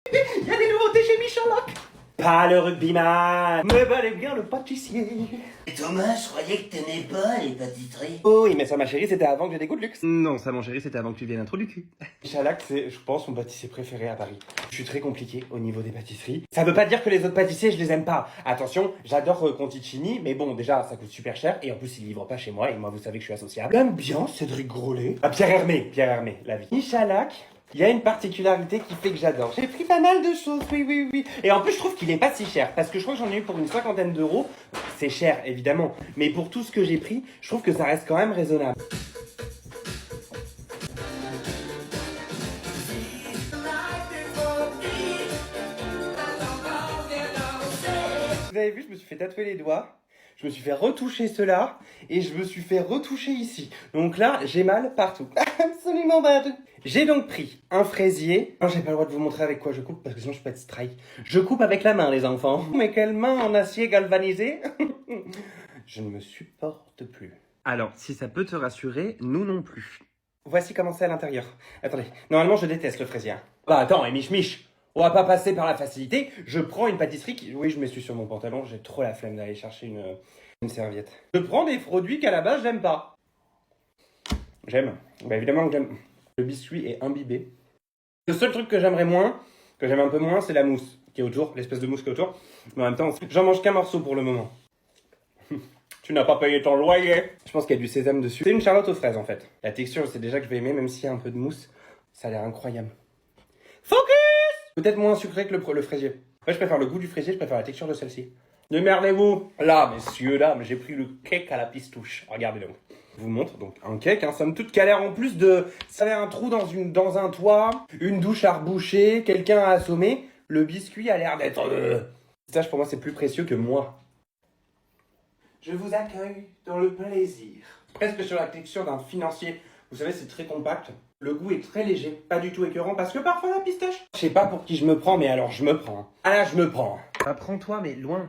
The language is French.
Il y a des nouveautés chez Michalak. Pas le rugbyman, mais bel et bien le pâtissier. Et Thomas, je croyais que t'aimais pas les pâtisseries. Oh oui, mais ça, ma chérie, c'était avant que j'ai des goûts de luxe. Non, ça, mon chéri, c'était avant que tu viennes intro du cul. Michalak, c'est, je pense, mon pâtissier préféré à Paris. Je suis très compliqué au niveau des pâtisseries. Ça veut pas dire que les autres pâtissiers, je les aime pas. Attention, j'adore Conticini, mais bon, déjà, ça coûte super cher, et en plus, ils livrent pas chez moi, et moi, vous savez que je suis associable. J'aime bien Cédric Grolet. Ah, Pierre Hermé, la vie. Michalak, il y a une particularité qui fait que j'adore. J'ai pris pas mal de choses, oui. Et en plus, je trouve qu'il est pas si cher, parce que je crois que j'en ai eu pour une 50aine d'euros. C'est cher, évidemment, mais pour tout ce que j'ai pris, je trouve que ça reste quand même raisonnable. Vous avez vu, je me suis fait tatouer les doigts, je me suis fait retoucher cela, et je me suis fait retoucher ici. Donc là, j'ai mal partout. Absolument partout. J'ai donc pris un fraisier. Non, j'ai pas le droit de vous montrer avec quoi je coupe, parce que sinon je peux être strike. Je coupe avec la main, les enfants. Mais quelle main en acier galvanisé. Je ne me supporte plus. Alors, si ça peut te rassurer, nous non plus. Voici comment c'est à l'intérieur. Attendez, normalement je déteste le fraisier. Bah attends, et mich. On va pas passer par la facilité. Je prends une pâtisserie qui... Oui, je m'essuie sur mon pantalon. J'ai trop la flemme d'aller chercher une serviette. Je prends des produits qu'à la base, j'aime pas. J'aime. Bah évidemment que j'aime. Le biscuit est imbibé. Le seul truc que j'aimerais moins, que j'aime un peu moins, c'est la mousse qui est autour, l'espèce de mousse qui est autour. Mais en même temps, j'en mange qu'un morceau pour le moment. Tu n'as pas payé ton loyer. Je pense qu'il y a du sésame dessus. C'est une charlotte aux fraises en fait. La texture, je sais déjà que je vais aimer, même s'il y a un peu de mousse. Ça a l'air incroyable. Focus! Peut-être moins sucré que le fraisier. Ouais, je préfère le goût du fraisier, je préfère la texture de celle-ci. Démerdez-vous. Là, messieurs, dames, j'ai pris le cake à la pistouche. Regardez donc. Je vous montre donc un cake, hein, somme toute, qui a l'air en plus de... Ça a l'air un trou dans un toit, une douche à reboucher, quelqu'un à assommer. Le biscuit a l'air d'être... Ça, pour moi, c'est plus précieux que moi. Je vous accueille dans le plaisir. Presque sur la texture d'un financier. Vous savez, c'est très compact. Le goût est très léger, pas du tout écœurant, parce que parfois la pistache... Je sais pas pour qui je me prends, mais alors je me prends. Ah là, je me prends. Bah, prends-toi, mais loin.